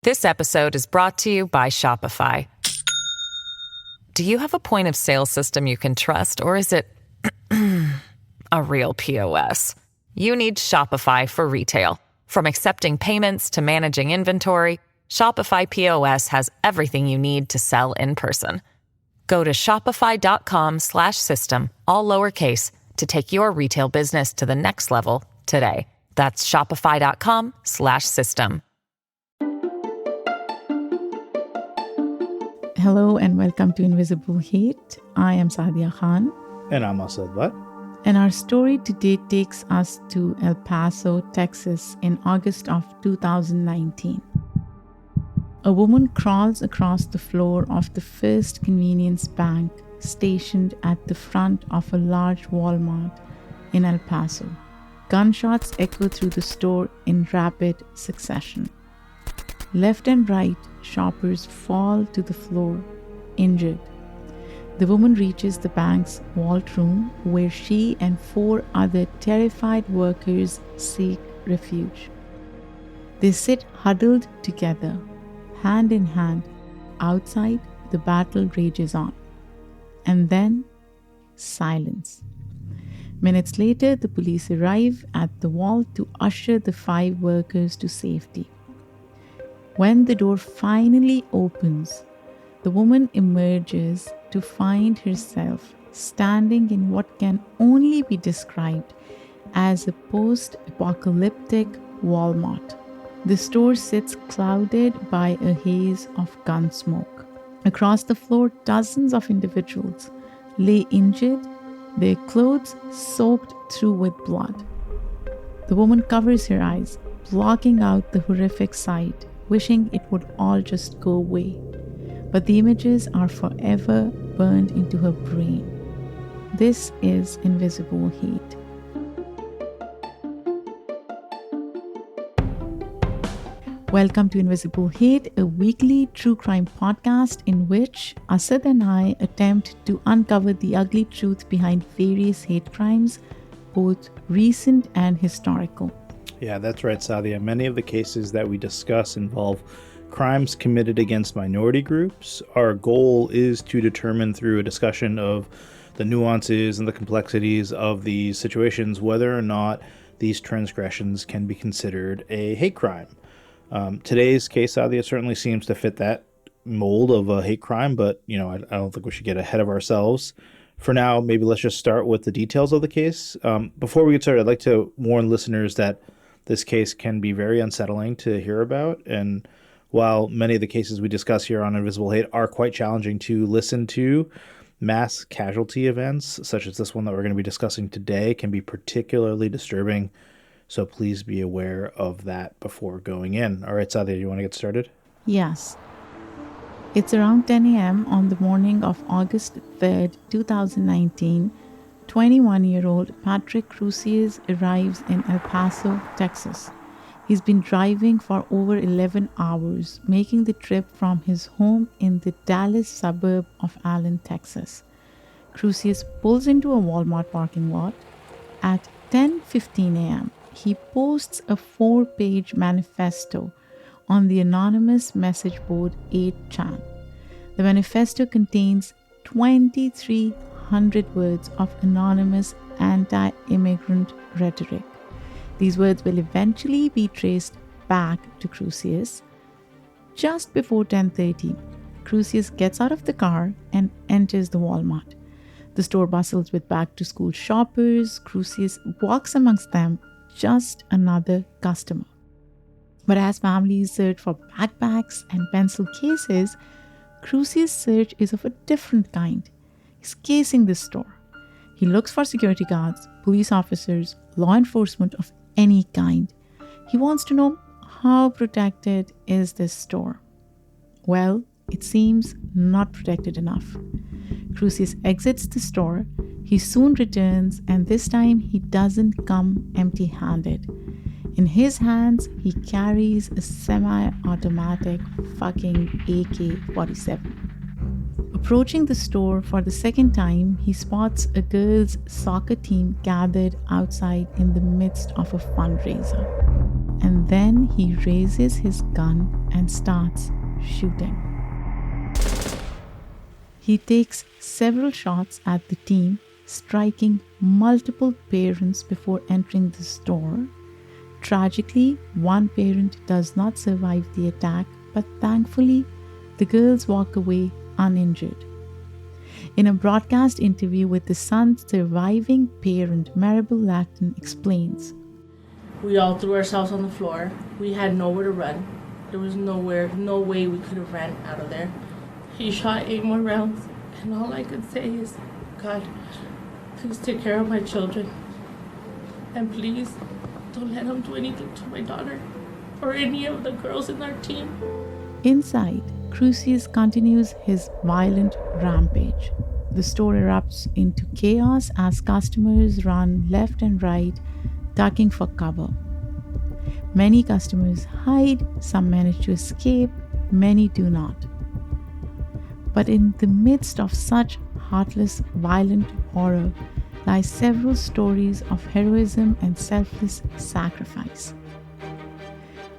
This episode is brought to you by Shopify. Do you have a point of sale system you can trust, or is it a real POS? You need Shopify for retail. From accepting payments to managing inventory, Shopify POS has everything you need to sell in person. Go to shopify.com/system, all lowercase, to take your retail business to the next level today. That's shopify.com/system. Hello and welcome to Invisible Hate. I am Saadia Khan. And I'm Asad. And our story today takes us to El Paso, Texas in August of 2019. A woman crawls across the floor of the First Convenience Bank stationed at the front of a large Walmart in El Paso. Gunshots echo through the store in rapid succession. Left and right, shoppers fall to the floor, injured. The woman reaches the bank's vault room where she and 4 other terrified workers seek refuge. They sit huddled together, hand in hand. Outside, the battle rages on. And then, silence. Minutes later, the police arrive at the vault to usher the 5 workers to safety. When the door finally opens, the woman emerges to find herself standing in what can only be described as a post-apocalyptic Walmart. The store sits clouded by a haze of gun smoke. Across the floor, dozens of individuals lay injured, their clothes soaked through with blood. The woman covers her eyes, blocking out the horrific sight, wishing it would all just go away. But the images are forever burned into her brain. This is Invisible Hate. Welcome to Invisible Hate, a weekly true crime podcast in which Asad and I attempt to uncover the ugly truth behind various hate crimes, both recent and historical. Yeah, that's right, Saadia. Many of the cases that we discuss involve crimes committed against minority groups. Our goal is to determine through a discussion of the nuances and the complexities of these situations whether or not these transgressions can be considered a hate crime. Today's case, Saadia, certainly seems to fit that mold of a hate crime, but I don't think we should get ahead of ourselves. For now, maybe let's just start with the details of the case. Before we get started, I'd like to warn listeners that this case can be very unsettling to hear about, and while many of the cases we discuss here on Invisible Hate are quite challenging to listen to, mass casualty events, such as this one that we're going to be discussing today, can be particularly disturbing, so please be aware of that before going in. All right, Saadia, you want to get started? Yes. It's around 10 a.m. on the morning of August 3rd, 2019. 21-year-old Patrick Crusius arrives in El Paso, Texas. He's been driving for over 11 hours, making the trip from his home in the Dallas suburb of Allen, Texas. Crusius pulls into a Walmart parking lot. At 10:15 a.m., he posts a 4-page manifesto on the anonymous message board 8chan. The manifesto contains 2,300 words of anonymous anti-immigrant rhetoric. These words will eventually be traced back to Crusius. Just before 10:30, Crusius gets out of the car and enters the Walmart. The store bustles with back-to-school shoppers. Crusius walks amongst them, just another customer. But as families search for backpacks and pencil cases, Crusius' search is of a different kind. He's casing the store. He looks for security guards, police officers, law enforcement of any kind. He wants to know, how protected is this store? Well, it seems not protected enough. Crusius exits the store. He soon returns, and this time he doesn't come empty-handed. In his hands, he carries a semi-automatic fucking AK-47. Approaching the store for the second time, he spots a girls' soccer team gathered outside in the midst of a fundraiser. And then he raises his gun and starts shooting. He takes several shots at the team, striking multiple parents before entering the store. Tragically, one parent does not survive the attack, but thankfully, the girls walk away uninjured. In a broadcast interview with the son's surviving parent, Maribel Latin explains, "We all threw ourselves on the floor. We had nowhere to run. There was no way we could have ran out of there. He shot 8 more rounds, and all I could say is, God, please take care of my children. And please don't let him do anything to my daughter or any of the girls in our team." Inside, Crucius continues his violent rampage. The store erupts into chaos as customers run left and right, ducking for cover. Many customers hide, some manage to escape, many do not. But in the midst of such heartless, violent horror lie several stories of heroism and selfless sacrifice.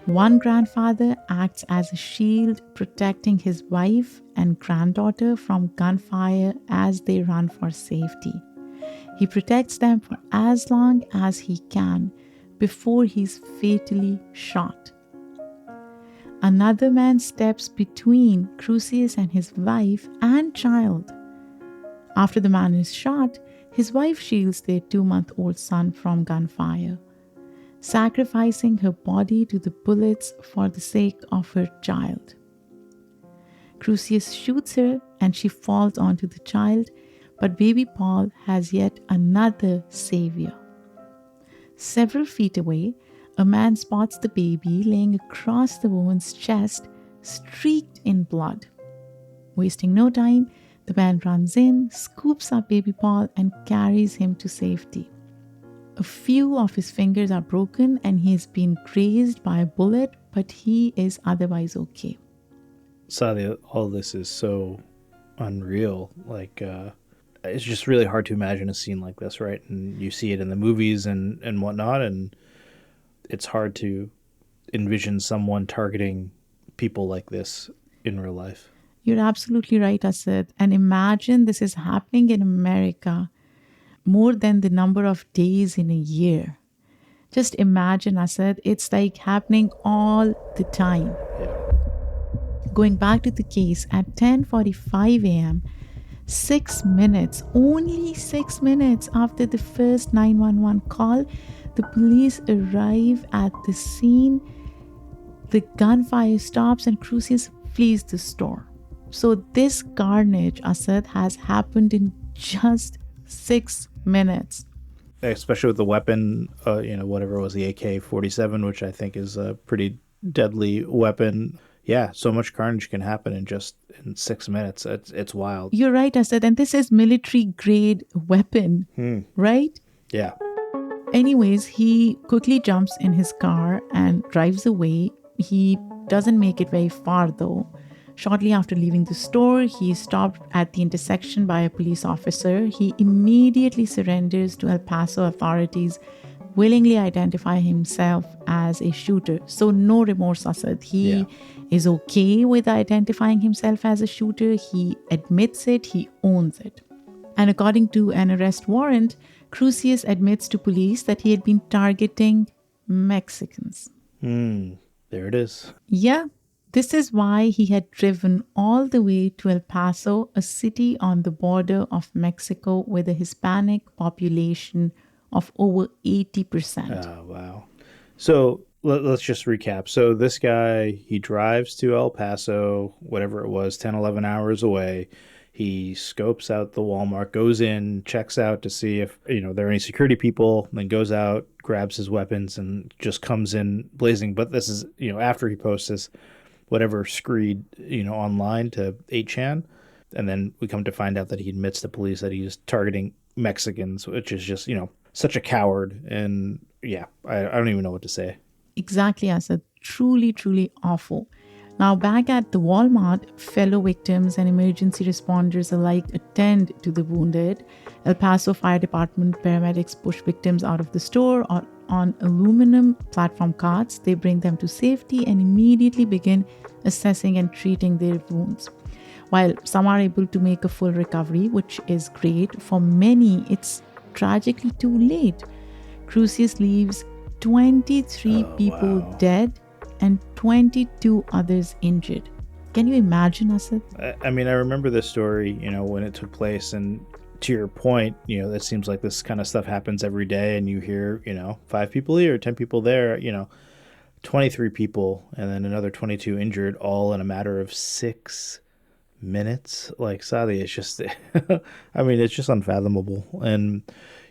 One grandfather acts as a shield, protecting his wife and granddaughter from gunfire as they run for safety. He protects them for as long as he can before he's fatally shot. Another man steps between Crucius and his wife and child. After the man is shot, his wife shields their 2-month-old son from gunfire, sacrificing her body to the bullets for the sake of her child. Crucius shoots her and she falls onto the child, but baby Paul has yet another savior. Several feet away, a man spots the baby laying across the woman's chest, streaked in blood. Wasting no time, the man runs in, scoops up baby Paul, and carries him to safety. A few of his fingers are broken and he has been grazed by a bullet, but he is otherwise okay. Saadia, all this is so unreal. It's just really hard to imagine a scene like this, right? And you see it in the movies and whatnot, and it's hard to envision someone targeting people like this in real life. You're absolutely right, Asad. And imagine this is happening in America more than the number of days in a year. Just imagine, Asad, it's like happening all the time. Yeah. Going back to the case, at 10:45 a.m., 6 minutes, only 6 minutes after the first 911 call, the police arrive at the scene. The gunfire stops and Crucius flees the store. So this carnage, Asad, has happened in just 6 minutes. Especially with the weapon, whatever it was, the AK-47, which I think is a pretty deadly weapon. Yeah, so much carnage can happen in 6 minutes. It's wild. You're right, Asad. And this is military-grade weapon, right? Yeah. Anyways, he quickly jumps in his car and drives away. He doesn't make it very far, though. Shortly after leaving the store, he is stopped at the intersection by a police officer. He immediately surrenders to El Paso authorities, willingly identify himself as a shooter. So no remorse, Asad. He is okay with identifying himself as a shooter. He admits it. He owns it. And according to an arrest warrant, Crucius admits to police that he had been targeting Mexicans. There it is. Yeah. This is why he had driven all the way to El Paso, a city on the border of Mexico with a Hispanic population of over 80%. Oh, wow. So let's just recap. So this guy, he drives to El Paso, whatever it was, 10, 11 hours away. He scopes out the Walmart, goes in, checks out to see if, there are any security people, then goes out, grabs his weapons, and just comes in blazing. But this is, after he posts this, whatever screed, online to 8chan. And then we come to find out that he admits to police that he's targeting Mexicans, which is just, such a coward. And yeah, I don't even know what to say. Exactly, Asad. Truly, truly awful. Now, back at the Walmart, fellow victims and emergency responders alike attend to the wounded. El Paso Fire Department paramedics push victims out of the store, on aluminum platform carts. They bring them to safety and immediately begin assessing and treating their wounds. While some are able to make a full recovery, which is great, for many it's tragically too late. Crucius leaves 23 people dead and 22 others injured. Can you imagine, Asad? I mean, I remember this story, when it took place, and to your point, it seems like this kind of stuff happens every day, and you hear, 5 people here, 10 people there, 23 people, and then another 22 injured, all in a matter of 6 minutes. Like, Saadia, it's just, I mean, it's just unfathomable. And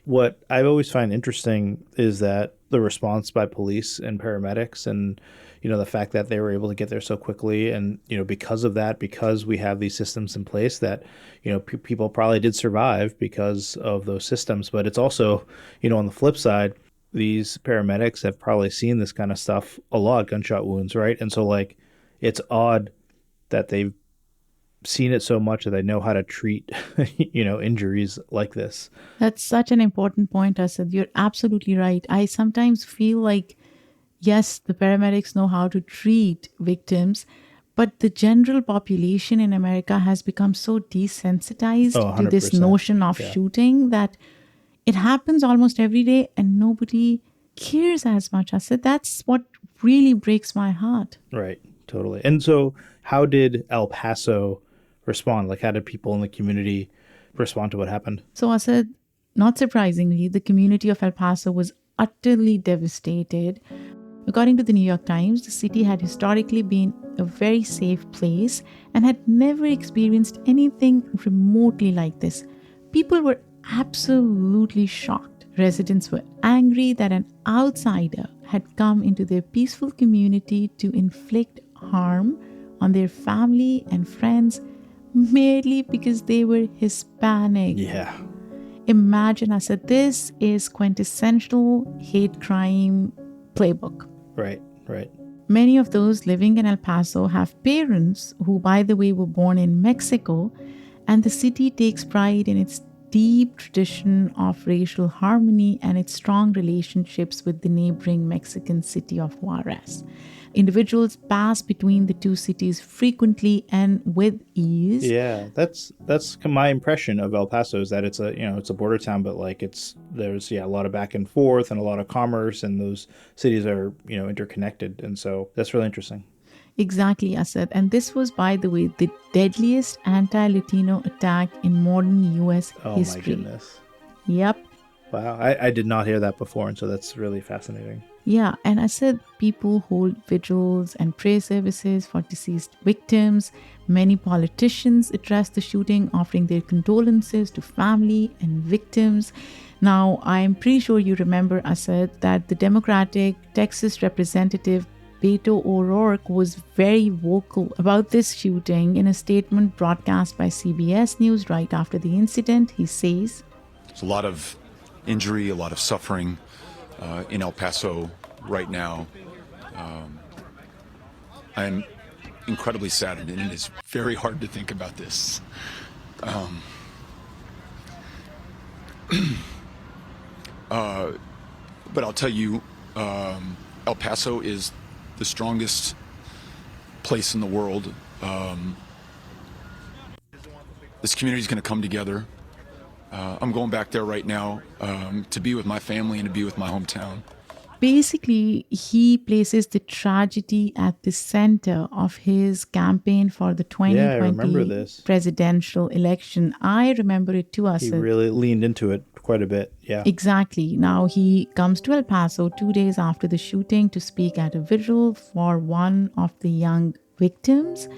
what I always find interesting is that the response by police and paramedics, and the fact that they were able to get there so quickly, and because of that, because we have these systems in place, that people probably did survive because of those systems. But it's also, on the flip side, these paramedics have probably seen this kind of stuff a lot, gunshot wounds, right? And so, like, it's odd that they've seen it so much that they know how to treat injuries like this. That's such an important point, Asad. You're absolutely right. I sometimes feel like, yes, the paramedics know how to treat victims, but the general population in America has become so desensitized to this 100%. notion of shooting that it happens almost every day and nobody cares as much. Asad, that's what really breaks my heart. Right, totally. And so how did El Paso respond? Like, how did people in the community respond to what happened? So, Asad, not surprisingly, the community of El Paso was utterly devastated. According to the New York Times, the city had historically been a very safe place and had never experienced anything remotely like this. People were absolutely shocked. Residents were angry that an outsider had come into their peaceful community to inflict harm on their family and friends merely because they were Hispanic. Yeah. Imagine, Asad, this is quintessential hate crime playbook. Right. Many of those living in El Paso have parents who, by the way, were born in Mexico, and the city takes pride in its deep tradition of racial harmony and its strong relationships with the neighboring Mexican city of Juarez. Individuals pass between the two cities frequently and with ease. Yeah, that's my impression of El Paso, is that it's a border town, but like there's a lot of back and forth and a lot of commerce, and those cities are interconnected, and so that's really interesting. Exactly, Asad. And this was, by the way, the deadliest anti-Latino attack in modern U.S. history. Oh my goodness. Yep. Wow, I did not hear that before, and so that's really fascinating. Yeah, and I said people hold vigils and prayer services for deceased victims. Many politicians addressed the shooting, offering their condolences to family and victims. Now, I'm pretty sure you remember, Asad, that the Democratic Texas representative Beto O'Rourke was very vocal about this shooting. In a statement broadcast by CBS News right after the incident, he says, "There's a lot of injury, a lot of suffering in El Paso right now. I'm incredibly saddened, and it is very hard to think about this. But I'll tell you, El Paso is the strongest place in the world. This community is going to come together. I'm going back there right now to be with my family and to be with my hometown." Basically, he places the tragedy at the center of his campaign for the 2020 presidential election. I remember it too, Asad. He really leaned into it quite a bit, yeah. Exactly. Now, he comes to El Paso 2 days after the shooting to speak at a vigil for one of the young victims.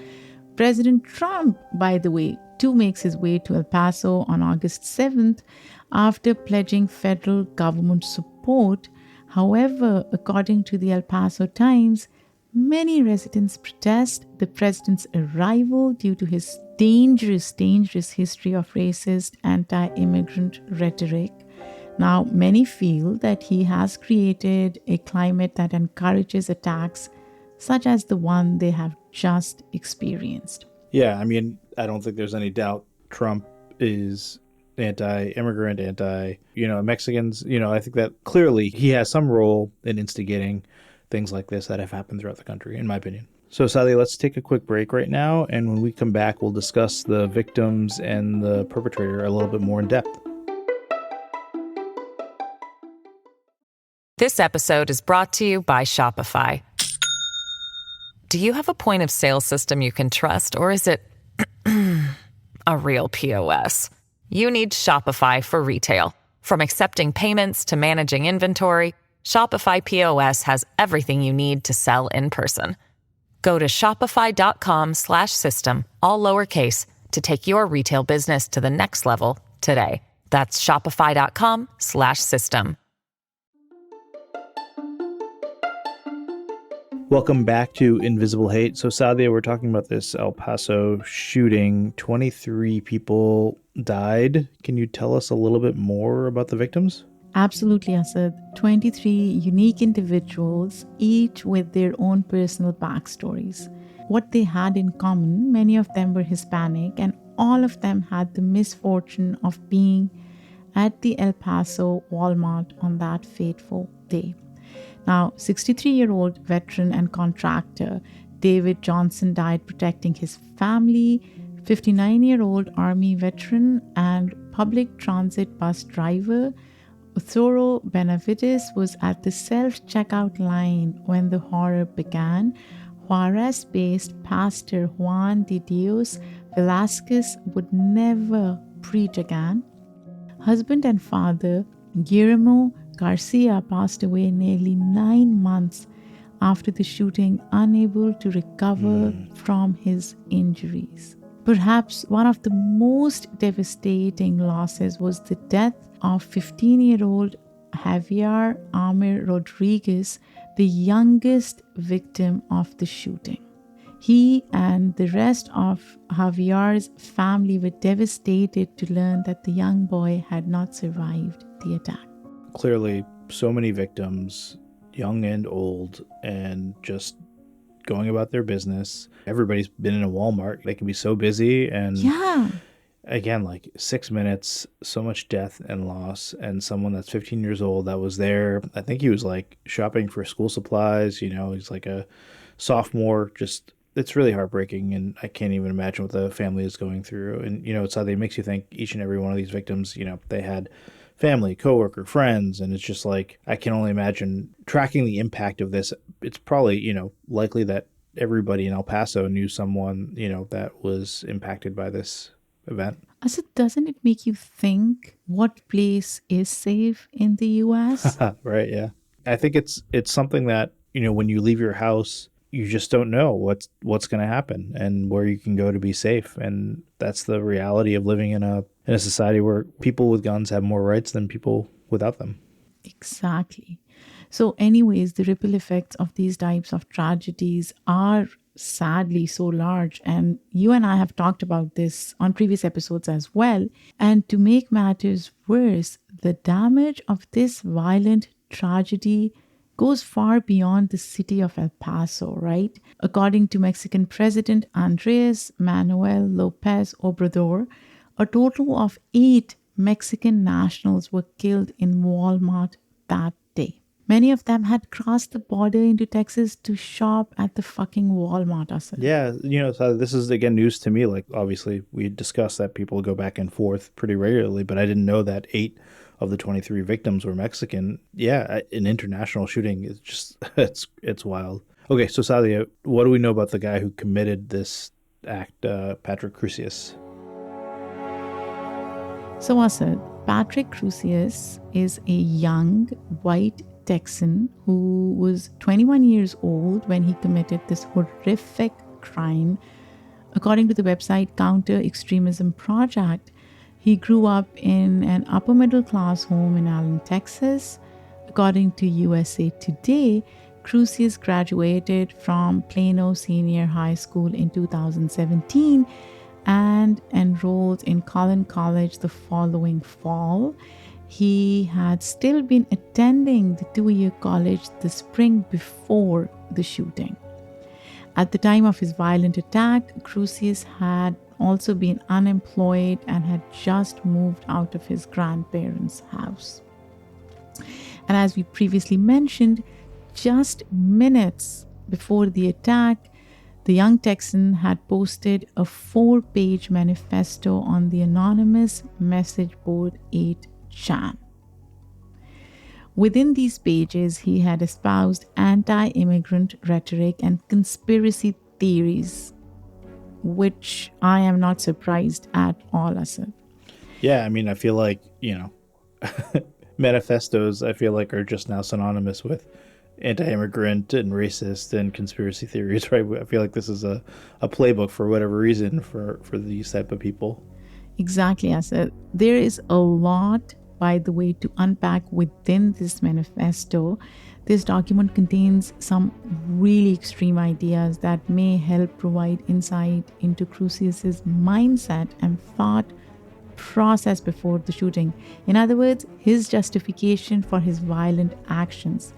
President Trump, by the way, too makes his way to El Paso on August 7th after pledging federal government support. However, according to the El Paso Times, many residents protest the president's arrival due to his dangerous history of racist, anti-immigrant rhetoric. Now, many feel that he has created a climate that encourages attacks such as the one they have just experienced. Yeah, I mean, I don't think there's any doubt Trump is anti-immigrant, Mexicans. I think that clearly he has some role in instigating things like this that have happened throughout the country, in my opinion. So, Saadia, let's take a quick break right now, and when we come back, we'll discuss the victims and the perpetrator a little bit more in depth. This episode is brought to you by Shopify. Do you have a point of sale system you can trust, or is it a real POS? You need Shopify for retail. From accepting payments to managing inventory, Shopify POS has everything you need to sell in person. Go to shopify.com/system, all lowercase, to take your retail business to the next level today. That's shopify.com/system. Welcome back to Invisible Hate. So, Saadia, we're talking about this El Paso shooting. 23 people died. Can you tell us a little bit more about the victims? Absolutely, Asad. 23 unique individuals, each with their own personal backstories. What they had in common, many of them were Hispanic, and all of them had the misfortune of being at the El Paso Walmart on that fateful day. Now, 63-year-old veteran and contractor David Johnson died protecting his family. 59-year-old Army veteran and public transit bus driver Thoro Benavides was at the self-checkout line when the horror began. Juarez-based Pastor Juan de Dios Velasquez would never preach again. Husband and father Guillermo Garcia passed away nearly 9 months after the shooting, unable to recover from his injuries. Perhaps one of the most devastating losses was the death of 15-year-old Javier Amir Rodriguez, the youngest victim of the shooting. He and the rest of Javier's family were devastated to learn that the young boy had not survived the attack. Clearly, so many victims, young and old, and just going about their business. Everybody's been in a Walmart. They can be so busy, and again, like 6 minutes, so much death and loss, and someone that's 15 years old that was there. I think he was like shopping for school supplies, he's like a sophomore. Just, it's really heartbreaking, and I can't even imagine what the family is going through. And, it's how they makes you think each and every one of these victims, they had family, coworker, friends, and it's just like, I can only imagine tracking the impact of this. It's probably, likely that everybody in El Paso knew someone, that was impacted by this event. Also, doesn't it make you think what place is safe in the US? Right, yeah. I think it's something that, when you leave your house, you just don't know what's going to happen and where you can go to be safe. And that's the reality of living in a society where people with guns have more rights than people without them. Exactly. So anyways, the ripple effects of these types of tragedies are sadly so large. And you and I have talked about this on previous episodes as well. And to make matters worse, the damage of this violent tragedy goes far beyond the city of El Paso, right? According to Mexican President Andres Manuel Lopez Obrador, a total of 8 Mexican nationals were killed in Walmart that day. Many of them had crossed the border into Texas to shop at the fucking Walmart. Asad. Yeah, so this is, again, news to me. Like, obviously, we discussed that people go back and forth pretty regularly, but I didn't know that 8 of the 23 victims were Mexican. Yeah, an international shooting is just, it's wild. Okay, so Saadia, what do we know about the guy who committed this act, Patrick Crusius? So Asad, Patrick Crusius is a young white Texan who was 21 years old when he committed this horrific crime. According to the website Counter Extremism Project, he grew up in an upper middle class home in Allen, Texas. According to USA Today, Crusius graduated from Plano Senior High School in 2017 and enrolled in Collin College the following fall. He had still been attending the 2-year college the spring before the shooting. At the time of his violent attack, Crusius had also been unemployed and had just moved out of his grandparents' house. And as we previously mentioned, just minutes before the attack, the young Texan had posted a 4-page manifesto on the anonymous message board 8chan. Within these pages, he had espoused anti-immigrant rhetoric and conspiracy theories, which I am not surprised at all, Asad. Yeah, I mean, I feel like, manifestos, I feel like, are just now synonymous with anti-immigrant and racist and conspiracy theories, right? I feel like this is a playbook for whatever reason for these type of people. Exactly, Asad. There is a lot, by the way, to unpack within this manifesto. This document contains some really extreme ideas that may help provide insight into Crusius's mindset and thought process before the shooting. In other words, his justification for his violent actions.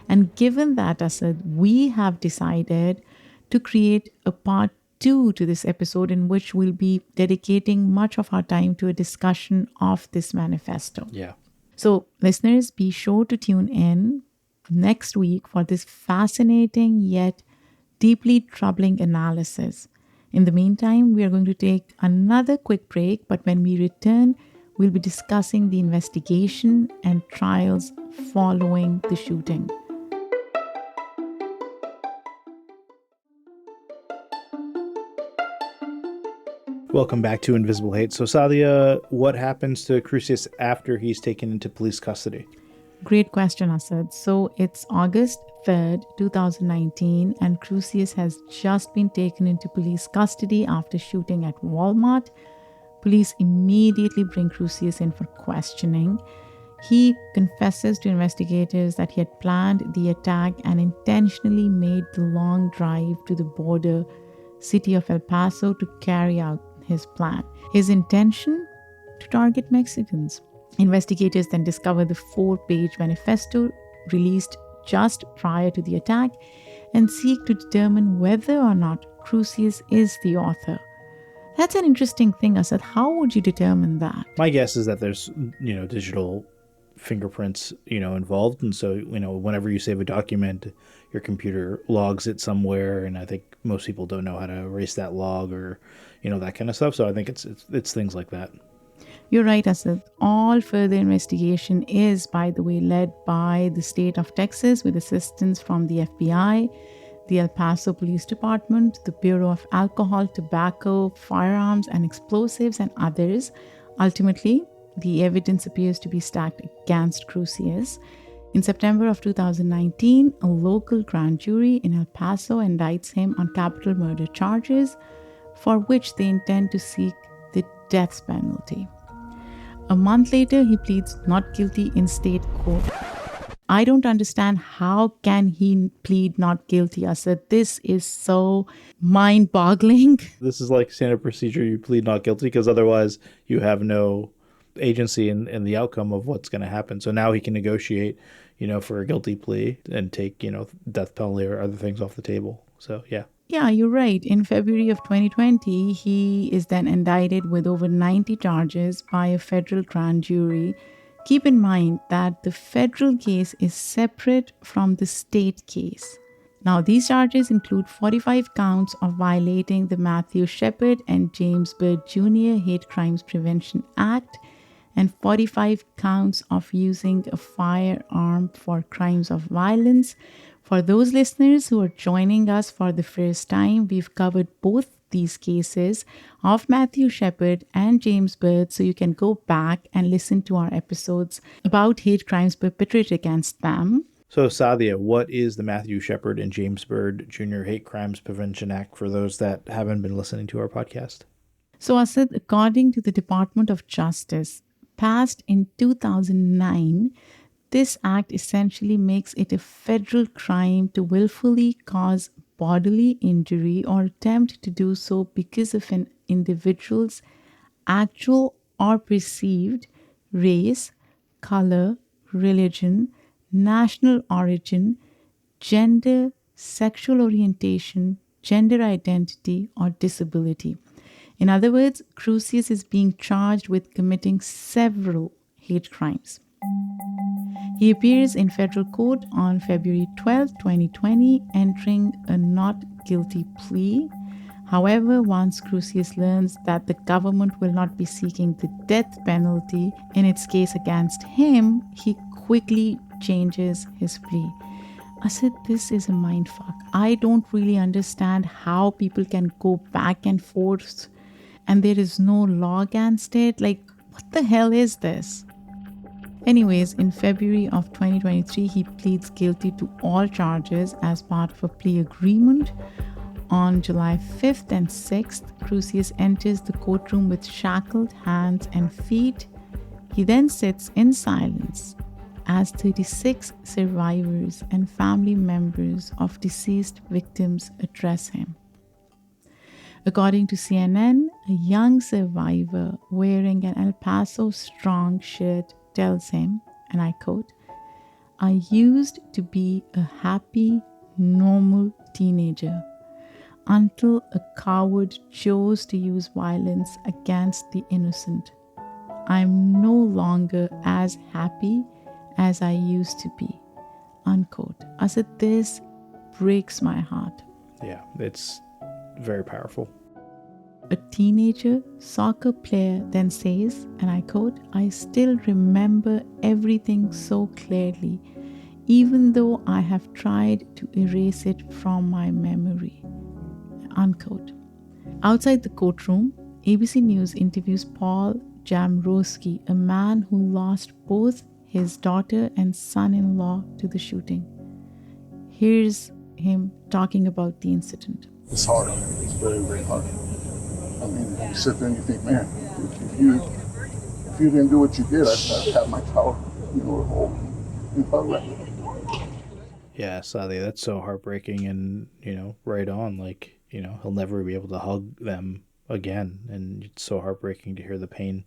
And given that, Asad, we have decided to create a part 2 to this episode in which we'll be dedicating much of our time to a discussion of this manifesto. Yeah. So, listeners, be sure to tune in next week for this fascinating yet deeply troubling analysis. In the meantime, we are going to take another quick break, but when we return, we'll be discussing the investigation and trials following the shooting. Welcome back to Invisible Hate. So, Saadia, what happens to Crusius after he's taken into police custody? Great question, Asad. So it's August 3rd, 2019, and Crusius has just been taken into police custody after shooting at Walmart. Police immediately bring Crusius in for questioning. He confesses to investigators that he had planned the attack and intentionally made the long drive to the border city of El Paso to carry out his plan. His intention? To target Mexicans. Investigators then discover the 4-page manifesto released just prior to the attack and seek to determine whether or not Crusius is the author. That's an interesting thing, Asad. How would you determine that? My guess is that there's, digital fingerprints, involved. And so, whenever you save a document, your computer logs it somewhere. And I think most people don't know how to erase that log or, that kind of stuff. So I think it's things like that. You're right, Asad. All further investigation is, by the way, led by the state of Texas with assistance from the FBI, the El Paso Police Department, the Bureau of Alcohol, Tobacco, Firearms, and Explosives, and others. Ultimately, the evidence appears to be stacked against Crusius. In September of 2019, a local grand jury in El Paso indicts him on capital murder charges, for which they intend to seek the death penalty. A month later, he pleads not guilty in state court. I don't understand how can he plead not guilty, Asad. This is so mind-boggling. This is like standard procedure. You plead not guilty because otherwise you have no agency in the outcome of what's going to happen. So now he can negotiate, for a guilty plea and take, death penalty or other things off the table. So, yeah. Yeah, you're right. In February of 2020, he is then indicted with over 90 charges by a federal grand jury. Keep in mind that the federal case is separate from the state case. Now, these charges include 45 counts of violating the Matthew Shepard and James Byrd Jr. Hate Crimes Prevention Act and 45 counts of using a firearm for crimes of violence. For those listeners who are joining us for the first time, we've covered both these cases of Matthew Shepard and James Byrd, so you can go back and listen to our episodes about hate crimes perpetrated against them. So, Saadia, what is the Matthew Shepard and James Byrd Jr. Hate Crimes Prevention Act for those that haven't been listening to our podcast? So, Asad, according to the Department of Justice, passed in 2009, this act essentially makes it a federal crime to willfully cause bodily injury or attempt to do so because of an individual's actual or perceived race, color, religion, national origin, gender, sexual orientation, gender identity, or disability. In other words, Crucius is being charged with committing several hate crimes. He appears in federal court on February 12, 2020, entering a not guilty plea. However, once Crucius learns that the government will not be seeking the death penalty in its case against him, he quickly changes his plea. I said, this is a mindfuck. I don't really understand how people can go back and forth and there is no law against it. Like, what the hell is this? Anyways, in February of 2023, he pleads guilty to all charges as part of a plea agreement. On July 5th and 6th, Crucius enters the courtroom with shackled hands and feet. He then sits in silence as 36 survivors and family members of deceased victims address him. According to CNN, a young survivor wearing an El Paso Strong shirt tells him, and I quote, "I used to be a happy, normal teenager until a coward chose to use violence against the innocent. I'm no longer as happy as I used to be," unquote. I said, this breaks my heart. Yeah, it's very powerful. A teenager soccer player then says, and I quote, "I still remember everything so clearly, even though I have tried to erase it from my memory," unquote. Outside the courtroom, ABC News interviews Paul Jamrowski, a man who lost both his daughter and son-in-law to the shooting. Here's him talking about the incident. It's hard. It's very, very hard. I mean, you sit there and you think, man, if you didn't do what you did, I'd have my child, Yeah, Saadia, that's so heartbreaking and, right on. Like, he'll never be able to hug them again. And it's so heartbreaking to hear the pain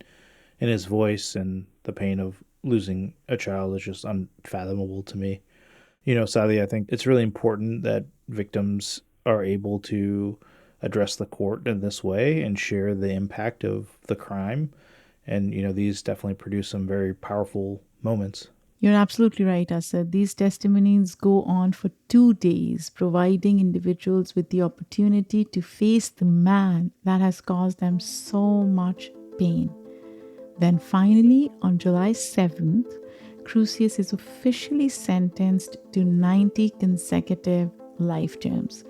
in his voice, and the pain of losing a child is just unfathomable to me. Saadia, I think it's really important that victims are able to address the court in this way and share the impact of the crime. And, these definitely produce some very powerful moments. You're absolutely right, Asad. These testimonies go on for 2 days, providing individuals with the opportunity to face the man that has caused them so much pain. Then finally, on July 7th, Crucius is officially sentenced to 90 consecutive life terms.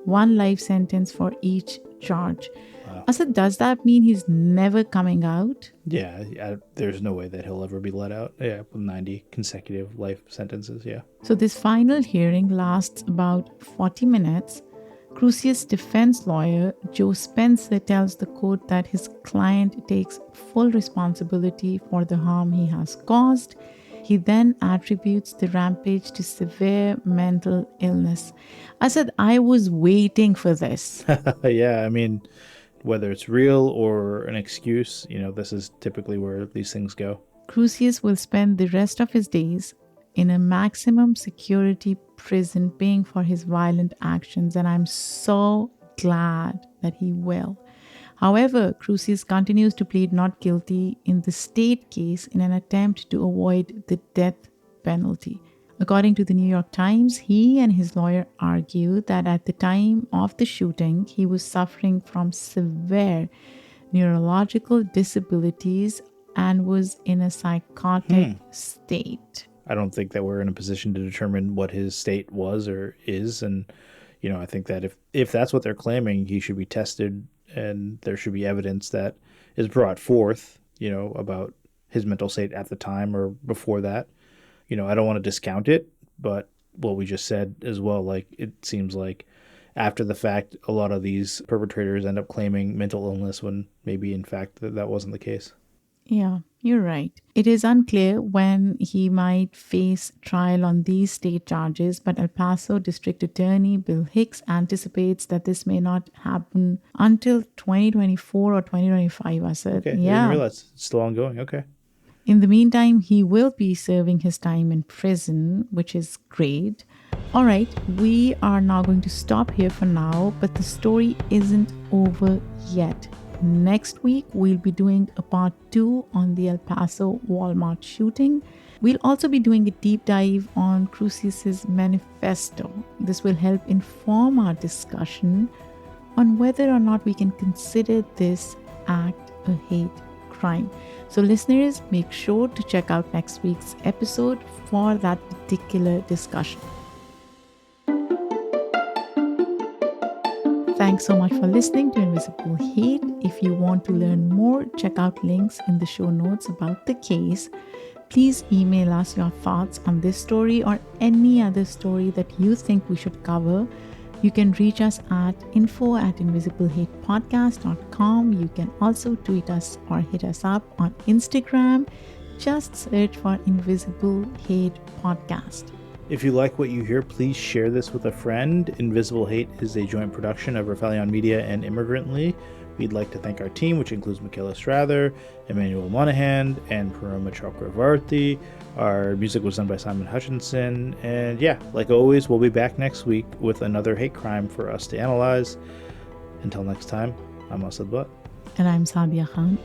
1 life sentence for each charge. Wow. Asad, does that mean he's never coming out? Yeah, there's no way that he'll ever be let out. Yeah, with 90 consecutive life sentences, yeah. So this final hearing lasts about 40 minutes. Crucius' defense lawyer, Joe Spencer, tells the court that his client takes full responsibility for the harm he has caused. He then attributes the rampage to severe mental illness. I said, I was waiting for this. Yeah, I mean, whether it's real or an excuse, this is typically where these things go. Crucius will spend the rest of his days in a maximum security prison paying for his violent actions, and I'm so glad that he will. However, Crucius continues to plead not guilty in the state case in an attempt to avoid the death penalty. According to the New York Times, he and his lawyer argue that at the time of the shooting, he was suffering from severe neurological disabilities and was in a psychotic state. I don't think that we're in a position to determine what his state was or is. And, I think that if that's what they're claiming, he should be tested, and there should be evidence that is brought forth, about his mental state at the time or before that. I don't want to discount it, but what we just said as well, like, it seems like after the fact, a lot of these perpetrators end up claiming mental illness when maybe in fact that wasn't the case. Yeah, you're right. It is unclear when he might face trial on these state charges, but El Paso District Attorney Bill Hicks anticipates that this may not happen until 2024 or 2025, Asad. Okay, I didn't realize it's still ongoing. Okay. In the meantime, he will be serving his time in prison, which is great. All right, we are now going to stop here for now, but the story isn't over yet. Next week, we'll be doing a part 2 on the El Paso Walmart shooting. We'll also be doing a deep dive on Crusius's manifesto. This will help inform our discussion on whether or not we can consider this act a hate crime. So listeners, make sure to check out next week's episode for that particular discussion. Thanks so much for listening to Invisible Hate. If you want to learn more, check out links in the show notes about the case. Please email us your thoughts on this story or any other story that you think we should cover. You can reach us at info@invisiblehatepodcast.com. You can also tweet us or hit us up on Instagram. Just search for Invisible Hate Podcast. If you like what you hear, please share this with a friend. Invisible Hate is a joint production of Rafaelion Media and Immigrantly. We'd like to thank our team, which includes Michaela Strather, Emmanuel Monahan, and Paroma Chakravarti. Our music was done by Simon Hutchinson. And yeah, like always, we'll be back next week with another hate crime for us to analyze. Until next time, I'm Asad Butt. And I'm Saadia Khan.